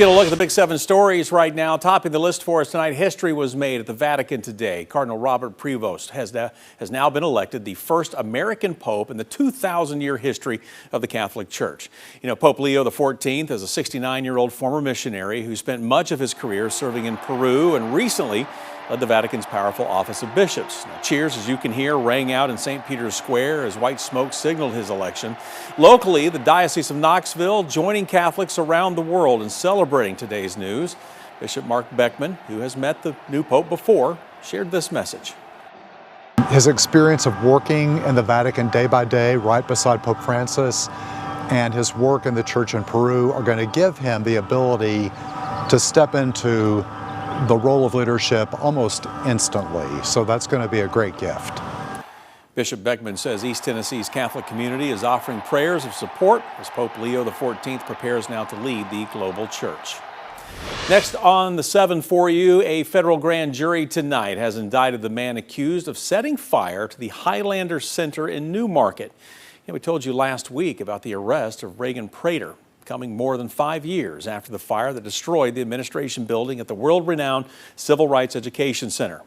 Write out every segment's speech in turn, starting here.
get a look at the big 7 stories right now. Topping the list for us tonight, history was made at the Vatican today. Cardinal Robert Prevost has now been elected the first American Pope in the 2,000-year history of the Catholic Church. You know, Pope Leo XIV is a 69-year-old former missionary who spent much of his career serving in Peru and recently led the Vatican's powerful Office of Bishops. Now, cheers, as you can hear, rang out in St. Peter's Square as white smoke signaled his election. Locally, the Diocese of Knoxville joining Catholics around the world in celebrating today's news. Bishop Mark Beckman, who has met the new Pope before, shared this message. His experience of working in the Vatican day by day, right beside Pope Francis, and his work in the church in Peru are going to give him the ability to step into the role of leadership almost instantly. So that's going to be a great gift. Bishop Beckman says East Tennessee's Catholic community is offering prayers of support as Pope Leo XIV prepares now to lead the global church. Next on the 7 for you, a federal grand jury tonight has indicted the man accused of setting fire to the Highlander Center in Newmarket. And we told you last week about the arrest of Reagan Prater, coming more than 5 years after the fire that destroyed the administration building at the world-renowned Civil Rights Education Center.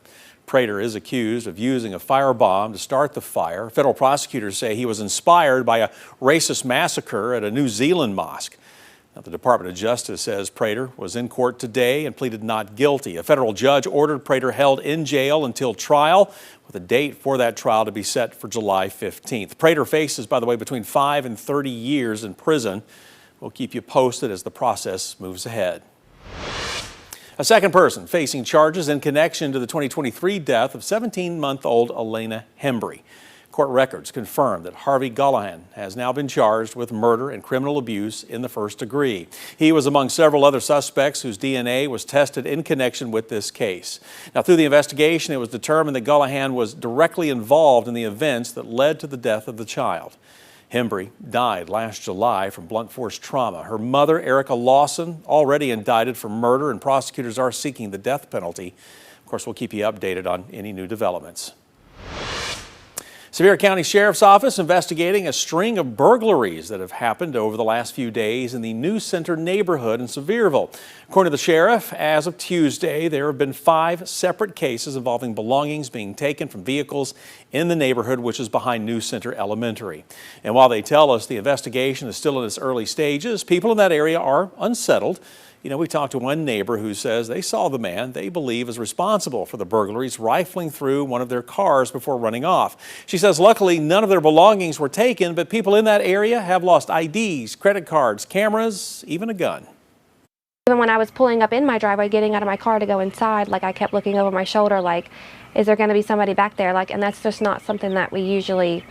Prater is accused of using a firebomb to start the fire. Federal prosecutors say he was inspired by a racist massacre at a New Zealand mosque. Now, the Department of Justice says Prater was in court today and pleaded not guilty. A federal judge ordered Prater held in jail until trial, with a date for that trial to be set for July 15th. Prater faces, by the way, between 5 and 30 years in prison. We'll keep you posted as the process moves ahead. A second person facing charges in connection to the 2023 death of 17-month-old Elena Hembrey. Court records confirm that Harvey Gullahan has now been charged with murder and criminal abuse in the first degree. He was among several other suspects whose DNA was tested in connection with this case. Now, through the investigation, it was determined that Gullahan was directly involved in the events that led to the death of the child. Hembrey died last July from blunt force trauma. Her mother, Erica Lawson, already indicted for murder, and prosecutors are seeking the death penalty. Of course, we'll keep you updated on any new developments. Sevier County Sheriff's Office investigating a string of burglaries that have happened over the last few days in the New Center neighborhood in Sevierville. According to the sheriff, as of Tuesday, there have been 5 separate cases involving belongings being taken from vehicles in the neighborhood, which is behind New Center Elementary. And while they tell us the investigation is still in its early stages, people in that area are unsettled. You know, we talked to one neighbor who says they saw the man they believe is responsible for the burglaries rifling through one of their cars before running off. She says luckily none of their belongings were taken, but people in that area have lost IDs, credit cards, cameras, even a gun. Even when I was pulling up in my driveway, getting out of my car to go inside, like I kept looking over my shoulder, like, is there going to be somebody back there? Like, and that's just not something that we usually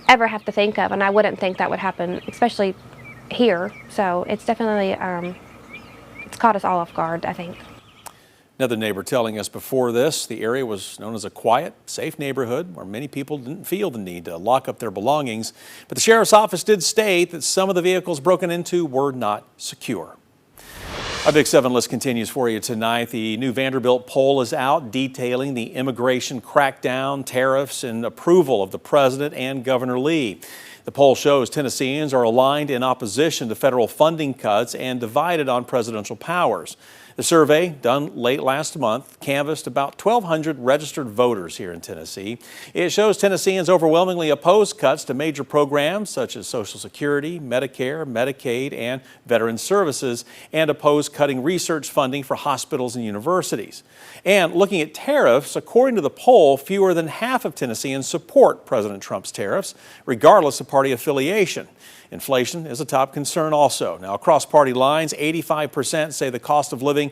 ever have to think of, and I wouldn't think that would happen, especially here. So it's definitely it's caught us all off guard, I think. Another neighbor telling us before this, the area was known as a quiet, safe neighborhood where many people didn't feel the need to lock up their belongings. But the sheriff's office did state that some of the vehicles broken into were not secure. Our Big 7 list continues for you tonight. The new Vanderbilt poll is out detailing the immigration crackdown, tariffs, and approval of the president and Governor Lee. The poll shows Tennesseans are aligned in opposition to federal funding cuts and divided on presidential powers. The survey, done late last month, canvassed about 1,200 registered voters here in Tennessee. It shows Tennesseans overwhelmingly oppose cuts to major programs such as Social Security, Medicare, Medicaid, and Veteran Services, and oppose cutting research funding for hospitals and universities. And looking at tariffs, according to the poll, fewer than half of Tennesseans support President Trump's tariffs, regardless of party affiliation. Inflation is a top concern also. Now, across party lines, 85% say the cost of living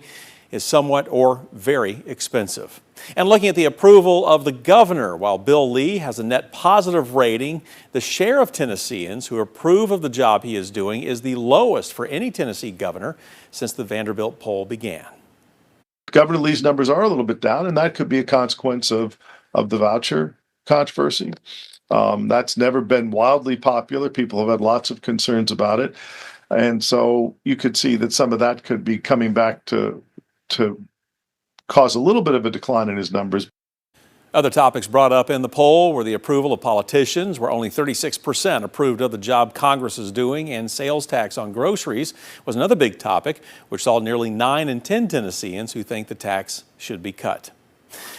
is somewhat or very expensive. And looking at the approval of the governor, while Bill Lee has a net positive rating, the share of Tennesseans who approve of the job he is doing is the lowest for any Tennessee governor since the Vanderbilt poll began. Governor Lee's numbers are a little bit down, and that could be a consequence of the voucher controversy. That's never been wildly popular. People have had lots of concerns about it. And so you could see that some of that could be coming back to cause a little bit of a decline in his numbers. Other topics brought up in the poll were the approval of politicians, where only 36% approved of the job Congress is doing, and sales tax on groceries was another big topic, which saw nearly 9 in 10 Tennesseans who think the tax should be cut.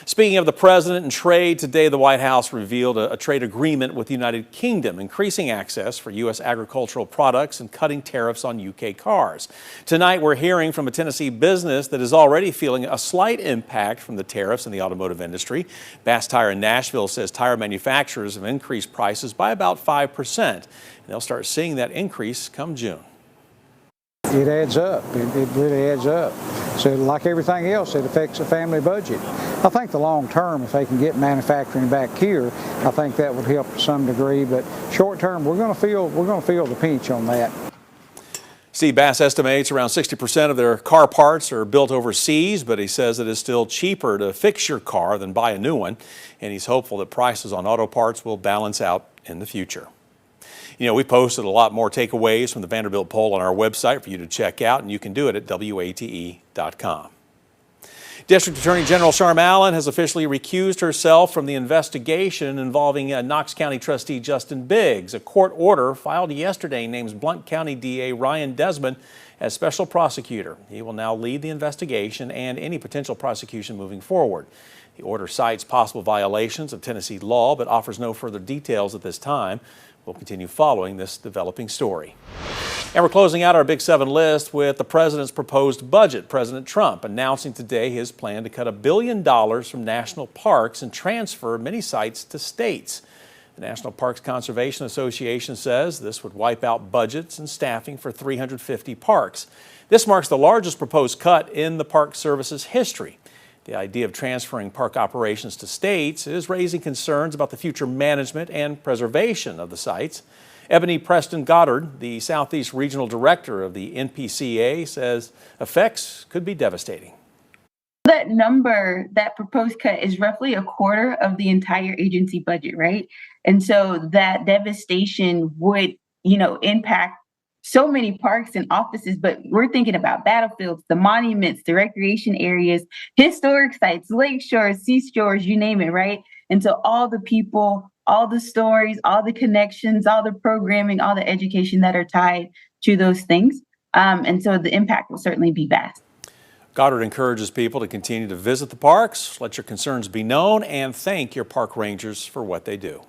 Speaking of the president and trade, today the White House revealed a trade agreement with the United Kingdom, increasing access for U.S. agricultural products and cutting tariffs on U.K. cars. Tonight we're hearing from a Tennessee business that is already feeling a slight impact from the tariffs in the automotive industry. Bass Tire in Nashville says tire manufacturers have increased prices by about 5%. And they'll start seeing that increase come June. It adds up. It really adds up. So like everything else, it affects the family budget. I think the long term, if they can get manufacturing back here, I think that would help to some degree. But short term, we're going to feel the pinch on that. Steve Bass estimates around 60% of their car parts are built overseas, but he says it is still cheaper to fix your car than buy a new one. And he's hopeful that prices on auto parts will balance out in the future. You know, we posted a lot more takeaways from the Vanderbilt poll on our website for you to check out, and you can do it at WATE.com. District Attorney General Sharm Allen has officially recused herself from the investigation involving Knox County trustee Justin Biggs. A court order filed yesterday names Blount County DA Ryan Desmond as special prosecutor. He will now lead the investigation and any potential prosecution moving forward. The order cites possible violations of Tennessee law, but offers no further details at this time. We'll continue following this developing story. And we're closing out our Big 7 list with the president's proposed budget. President Trump announcing today his plan to cut $1 billion from national parks and transfer many sites to states. The National Parks Conservation Association says this would wipe out budgets and staffing for 350 parks. This marks the largest proposed cut in the Park Service's history. The idea of transferring park operations to states is raising concerns about the future management and preservation of the sites. Ebony Preston Goddard, the Southeast Regional Director of the NPCA, says effects could be devastating. That number, that proposed cut, is roughly a quarter of the entire agency budget, right? And so that devastation would, impact so many parks and offices, but we're thinking about battlefields, the monuments, the recreation areas, historic sites, lake shores, seashores, you name it, right? And so all the people, all the stories, all the connections, all the programming, all the education that are tied to those things. And so the impact will certainly be vast. Goddard encourages people to continue to visit the parks, let your concerns be known, and thank your park rangers for what they do.